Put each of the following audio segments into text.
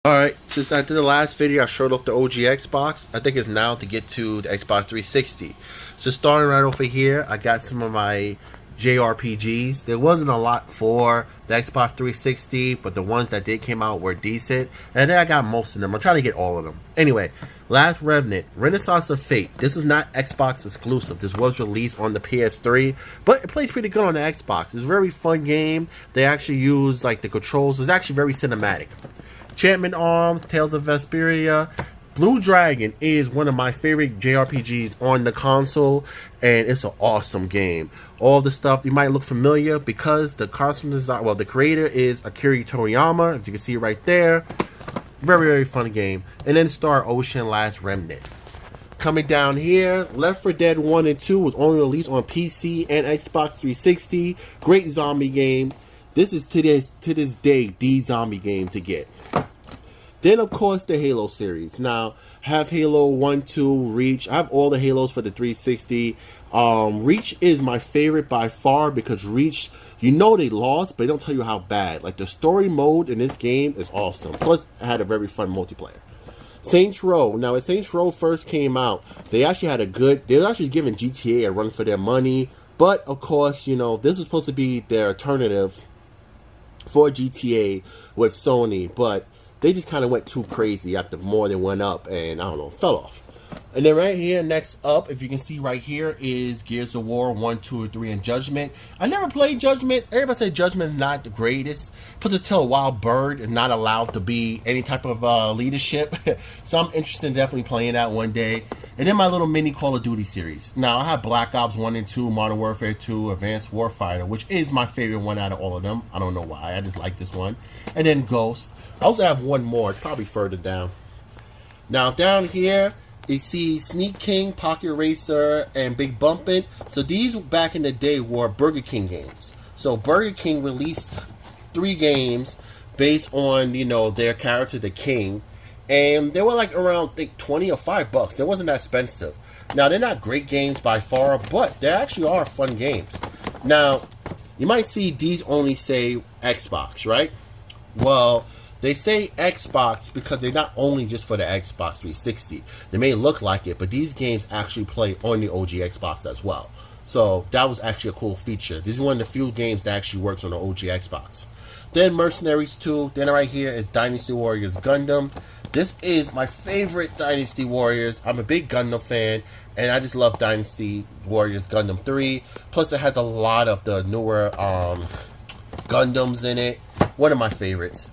Alright, since I did the last video, I showed off the OG Xbox. I think it's now to get to the Xbox 360. So starting right over here, I got some of my JRPGs. There wasn't a lot for the Xbox 360, but the ones that did came out were decent. And then I got most of them. I'm trying to get all of them. Anyway, Last Remnant, Renaissance of Fate. This is not Xbox exclusive. This was released on the PS3, but it plays pretty good on the Xbox. It's a very fun game. They actually use like the controls. It's actually very cinematic. Enchantment Arms, Tales of Vesperia. Blue Dragon is one of my favorite JRPGs on the console, and it's an awesome game. All the stuff, you might look familiar because the costume design, well, the creator is Akira Toriyama, as you can see right there. Very, very fun game. And then Star Ocean Last Remnant. Coming down here, Left 4 Dead 1 and 2 was only released on PC and Xbox 360. Great zombie game. This is to this day the zombie game to get. Then, of course, the Halo series. Now, have Halo 1, 2, Reach. I have all the Halos for the 360. Reach is my favorite by far because Reach, you know they lost, but they don't tell you how bad. Like, the story mode in this game is awesome. Plus, it had a very fun multiplayer. Saints Row. Now, when Saints Row first came out, they actually had they were actually giving GTA a run for their money. But, of course, you know, this was supposed to be their alternative for GTA with Sony, but they just kind of went too crazy after more than went up, and I don't know, fell off. And then right here, next up, if you can see right here, is Gears of War 1, 2, and 3, and Judgment. I never played Judgment. Everybody say Judgment is not the greatest. Plus, it's still Wild Bird is not allowed to be any type of leadership. So I'm interested in definitely playing that one day. And then my little mini Call of Duty series. Now, I have Black Ops 1 and 2, Modern Warfare 2, Advanced Warfighter, which is my favorite one out of all of them. I don't know why. I just like this one. And then Ghost. I also have one more. It's probably further down. Now, down here, you see Sneak King, Pocket Racer, and Big Bumpin'. So these back in the day were Burger King games. So Burger King released 3 games based on, you know, their character, the King. And they were like around, I think, 20 or $5. It wasn't that expensive. Now, they're not great games by far, but they actually are fun games. Now, you might see these only say Xbox, right? Well, they say Xbox because they're not only just for the Xbox 360. They may look like it, but these games actually play on the OG Xbox as well. So that was actually a cool feature. This is one of the few games that actually works on the OG Xbox. Then Mercenaries 2. Then right here is Dynasty Warriors Gundam. This is my favorite Dynasty Warriors. I'm a big Gundam fan, and I just love Dynasty Warriors Gundam 3. Plus, it has a lot of the newer Gundams in it. One of my favorites.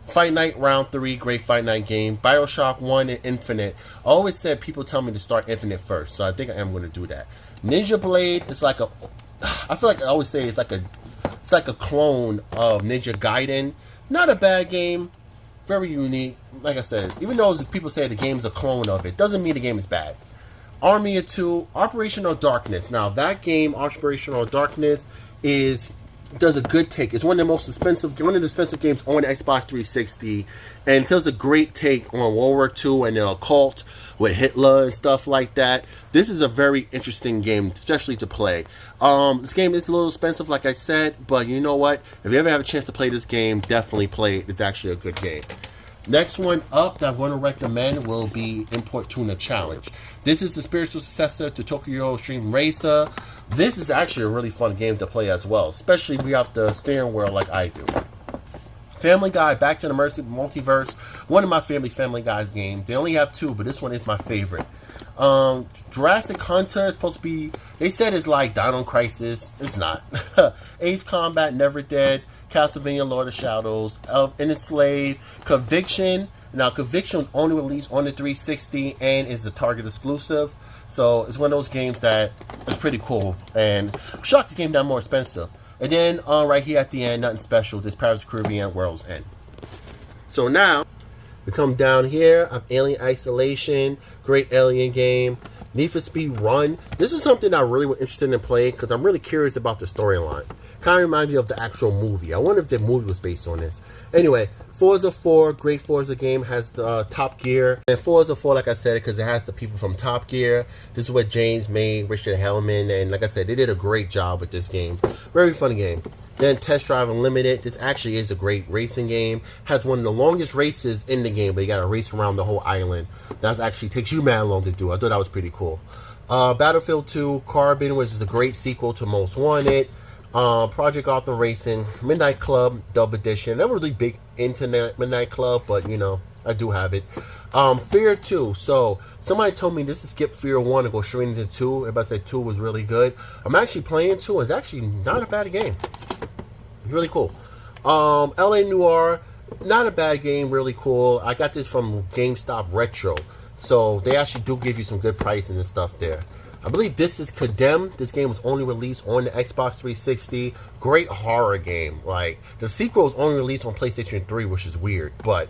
Fight Night Round 3, great Fight Night game. Bioshock 1 and Infinite. I always said people tell me to start Infinite first, so I think I am going to do that. Ninja Blade is like a, I feel like I always say it's like a clone of Ninja Gaiden. Not a bad game, very unique. Like I said, even though people say the game's a clone of it, doesn't mean the game is bad. Army of Two, Operational Darkness. Now that game, Operational Darkness, does a good take. It's one of the expensive games on the Xbox 360, and it does a great take on World War II and the occult with Hitler and stuff like that. This is a very interesting game, especially to play. This game is a little expensive, like I said, but you know what? If you ever have a chance to play this game, definitely play it. It's actually a good game. Next one up that I'm going to recommend will be Import Tuna Challenge. This is the spiritual successor to Tokyo Extreme Racer. This is actually a really fun game to play as well, especially if you have the steering wheel like I do. Family Guy, Back to the Multiverse, one of my Family Guy's games. They only have 2, but this one is my favorite. Jurassic Hunter is supposed to be, they said it's like Dino Crisis. It's not. Ace Combat, Never Dead, Castlevania, Lord of Shadows, Enslaved, Conviction. Now, Conviction was only released on the 360 and is a Target exclusive. So, it's one of those games that is pretty cool. And I'm shocked the game got more expensive. And then, right here at the end, nothing special. This Pirates of the Caribbean World's End. So now, we come down here. I have Alien Isolation. Great Alien game. Need for Speed Run. This is something I really was interested in playing because I'm really curious about the storyline. Kind of reminds me of the actual movie. I wonder if the movie was based on this. Anyway, Forza 4, great Forza game, has the Top Gear. And Forza 4, like I said, because it has the people from Top Gear. This is what James made, Richard Hellman, and like I said, they did a great job with this game. Very fun game. Then Test Drive Unlimited. This actually is a great racing game. Has one of the longest races in the game, but you got to race around the whole island. That actually takes you mad long to do. I thought that was pretty cool. Battlefield 2, Carbon, which is a great sequel to Most Wanted. Project Gotham Racing, Midnight Club, Dub Edition. Never really big into Midnight Club, but you know, I do have it. Fear 2. So, somebody told me this is skip Fear 1 and go straight into 2. Everybody said 2 was really good. I'm actually playing 2. It's actually not a bad game. It's really cool. LA Noire, not a bad game, really cool. I got this from GameStop Retro. So, they actually do give you some good pricing and stuff there. I believe this is Condemned. This game was only released on the Xbox 360. Great horror game. Like, the sequel was only released on PlayStation 3, which is weird, but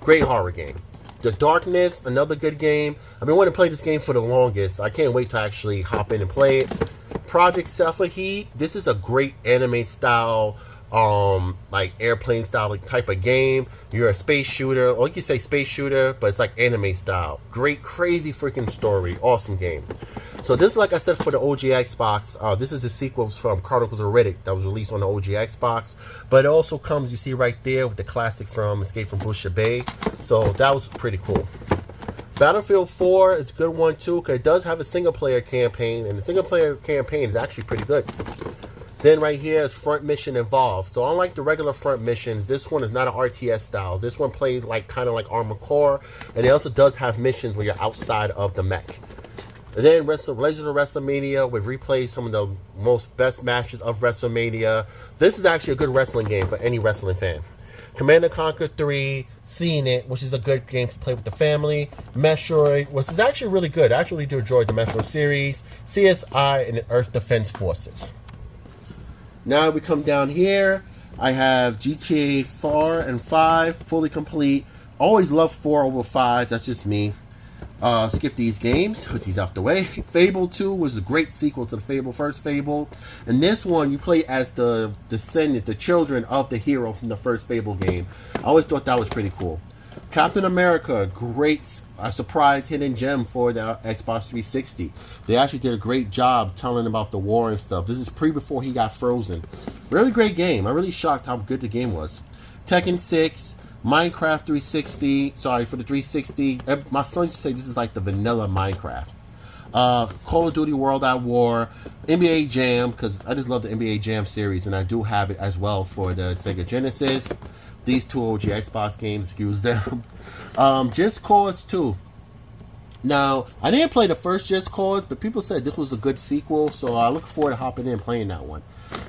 great horror game. The Darkness, another good game. I've been wanting to play this game for the longest. I can't wait to actually hop in and play it. Project Cephalid. This is a great anime style, like airplane style type of game. You're a space shooter, or you can say space shooter, but it's like anime style. Great, crazy freaking story. Awesome game. So this is, like I said, for the OG Xbox. This is the sequels from Chronicles of Riddick that was released on the OG Xbox. But it also comes, you see right there, with the classic from Escape from Busha Bay. So that was pretty cool. Battlefield 4 is a good one too, because it does have a single player campaign, and the single player campaign is actually pretty good. Then right here is Front Mission Evolved. So unlike the regular Front Missions, this one is not an RTS style. This one plays like kind of like Armored Core, and it also does have missions where you're outside of the mech. And then Legends of WrestleMania, with replays some of the most best matches of WrestleMania. This is actually a good wrestling game for any wrestling fan. Command & Conquer 3, Seeing It, which is a good game to play with the family. Metroid, which is actually really good. I actually do enjoy the Metroid series. CSI, and the Earth Defense Forces. Now we come down here. I have GTA 4 and 5 fully complete. Always love 4 over 5. That's just me. Skip these games, put these out the way. Fable 2 was a great sequel to the first Fable. And this one, you play as the descendant, the children of the hero from the first Fable game. I always thought that was pretty cool. Captain America, great surprise hidden gem for the Xbox 360. They actually did a great job telling about the war and stuff. This is before he got frozen. Really great game. I'm really shocked how good the game was. Tekken 6. Minecraft 360, sorry, for the 360. My son used to say this is like the vanilla Minecraft. Call of Duty World at War, NBA Jam, because I just love the NBA Jam series, and I do have it as well for the Sega Genesis. These two OG Xbox games, excuse them. Just Cause 2. Now, I didn't play the first Just Cause, but people said this was a good sequel, so I look forward to hopping in and playing that one.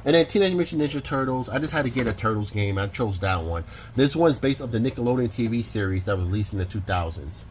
And then Teenage Mutant Ninja Turtles. I just had to get a Turtles game. I chose that one. This one's based off the Nickelodeon TV series that was released in the 2000s.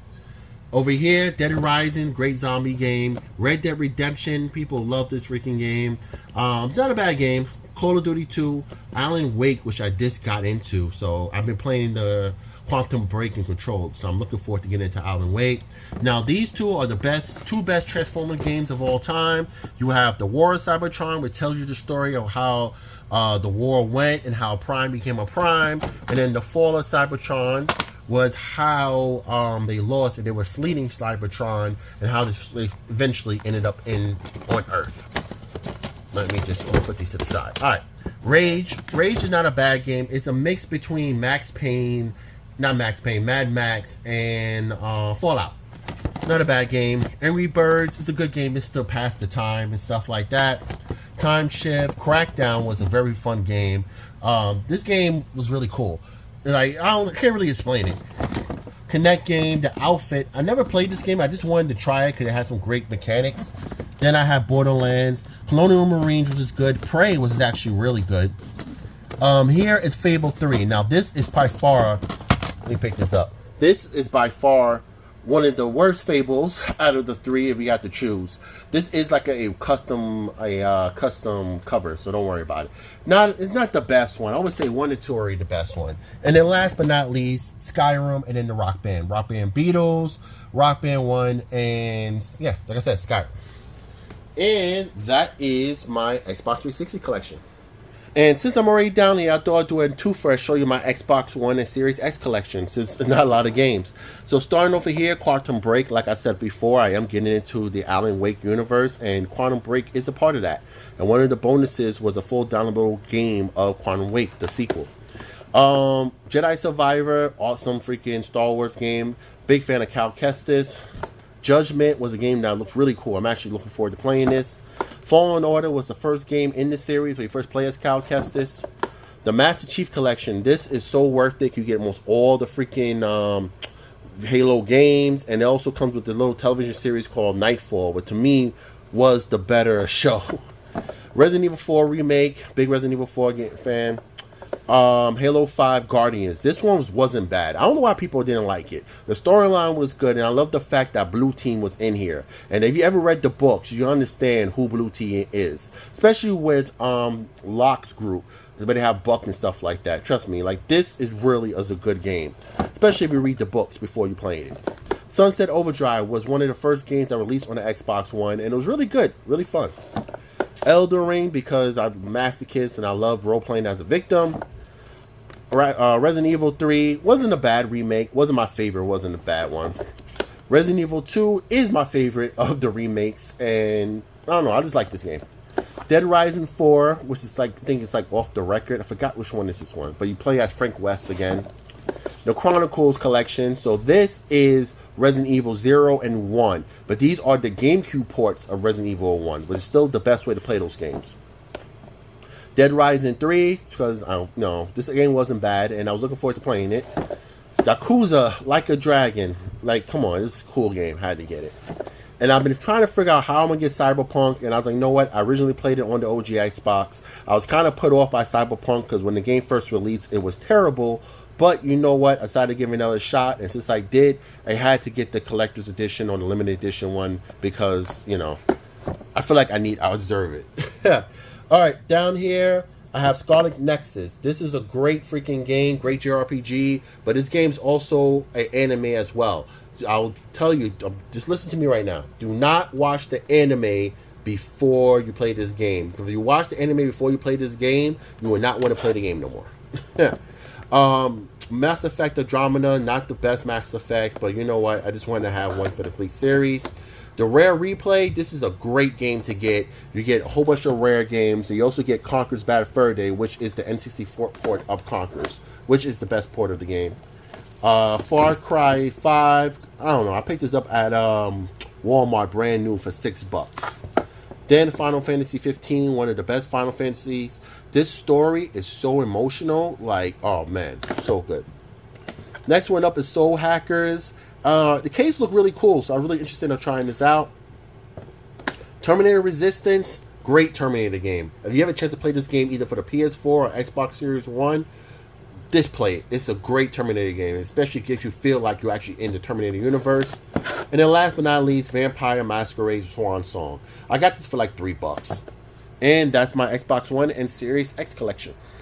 Over here, Dead Rising, great zombie game. Red Dead Redemption, people love this freaking game. Not a bad game. Call of Duty 2, Alan Wake, which I just got into. So I've been playing the Quantum Break and Control. So I'm looking forward to getting into Alan Wake. Now these two are the two best Transformer games of all time. You have the War of Cybertron, which tells you the story of how the war went and how Prime became a Prime. And then the Fall of Cybertron was how they lost and they were fleeing Cybertron and how they eventually ended up on Earth. Let me just put these to the side. Alright. Rage. Rage is not a bad game. It's a mix between Mad Max and Fallout. Not a bad game. Angry Birds is a good game. It's still past the time and stuff like that. Time Shift. Crackdown was a very fun game. This game was really cool. Like, I can't really explain it. Connect game, the outfit. I never played this game. I just wanted to try it because it had some great mechanics. Then I have Borderlands, Colonial Marines, which is good. Prey was actually really good. Here is Fable 3. Now this is by far, let me pick this up. This is by far one of the worst Fables out of the 3 if you got to choose. This is like a custom cover, so don't worry about it. It's not the best one. I would say 1 and 2 are the best one. And then last but not least, Skyrim, and then the Rock Band. Rock Band Beatles, Rock Band 1, and yeah, like I said, Skyrim. And that is my Xbox 360 collection. And since I'm already down here, I thought I'd do a two-first, show you my Xbox One and Series X collection, since there's not a lot of games. So starting over here, Quantum Break. Like I said before, I am getting into the Alan Wake universe, and Quantum Break is a part of that. And one of the bonuses was a full downloadable game of Quantum Wake, the sequel. Jedi Survivor, awesome freaking Star Wars game. Big fan of Cal Kestis. Judgment was a game that looks really cool. I'm actually looking forward to playing this. Fallen Order was the first game in the series where you first play as Cal Kestis. The Master Chief Collection. This is so worth it. You get almost all the freaking Halo games. And it also comes with the little television series called Nightfall, which to me was the better show. Resident Evil 4 Remake. Big Resident Evil 4 fan. Halo 5 Guardians. This one wasn't bad. I don't know why people didn't like it. The storyline was good, and I love the fact that Blue Team was in here. And if you ever read the books, you understand who Blue Team is, especially with Locke's group. But they have Buck and stuff like that. Trust me, like this is really a good game, especially if you read the books before you play it. Sunset Overdrive was one of the first games that released on the Xbox One, and it was really good, really fun. Elden Ring, because I'm a masochist and I love role-playing as a victim. Resident Evil 3 wasn't a bad remake. Wasn't my favorite. Wasn't a bad one. Resident Evil 2 is my favorite of the remakes, and I don't know. I just like this game. Dead Rising 4, which is like, I think it's like off the record. I forgot which one is this one, but you play as Frank West again. The Chronicles Collection. So this is Resident Evil 0 and 1, but these are the GameCube ports of Resident Evil 1, but it's still the best way to play those games. Dead Rising 3, because I don't know, this game wasn't bad, and I was looking forward to playing it. Yakuza Like a Dragon, like, come on, this is a cool game, had to get it. And I've been trying to figure out how I'm going to get Cyberpunk, and I was like, you know what, I originally played it on the OG Xbox. I was kind of put off by Cyberpunk, because when the game first released, it was terrible. But you know what, I decided to give it another shot, and since I did, I had to get the collector's edition or the limited edition one, because, you know, I feel like I deserve it. Alright, down here, I have Scarlet Nexus. This is a great freaking game, great JRPG, but this game's also an anime as well. I'll tell you, just listen to me right now. Do not watch the anime before you play this game. If you watch the anime before you play this game, you will not want to play the game no more. Mass Effect Andromeda, not the best Mass Effect, but you know what? I just wanted to have one for the complete series. The Rare Replay, this is a great game to get. You get a whole bunch of Rare games. You also get Conker's Bad Fur Day, which is the N64 port of Conker's, which is the best port of the game. Far Cry 5, I don't know. I picked this up at Walmart brand new for $6. Then Final Fantasy 15, one of the best Final Fantasies. This story is so emotional, like, oh man, so good. Next one up is Soul Hackers. The case looked really cool, so I'm really interested in trying this out. Terminator Resistance, great Terminator game. If you have a chance to play this game either for the PS4 or Xbox Series 1, just play it. It's a great Terminator game, especially if you feel like you're actually in the Terminator universe. And then last but not least, Vampire Masquerade Swan Song. I got this for like $3. And that's my Xbox One and Series X collection.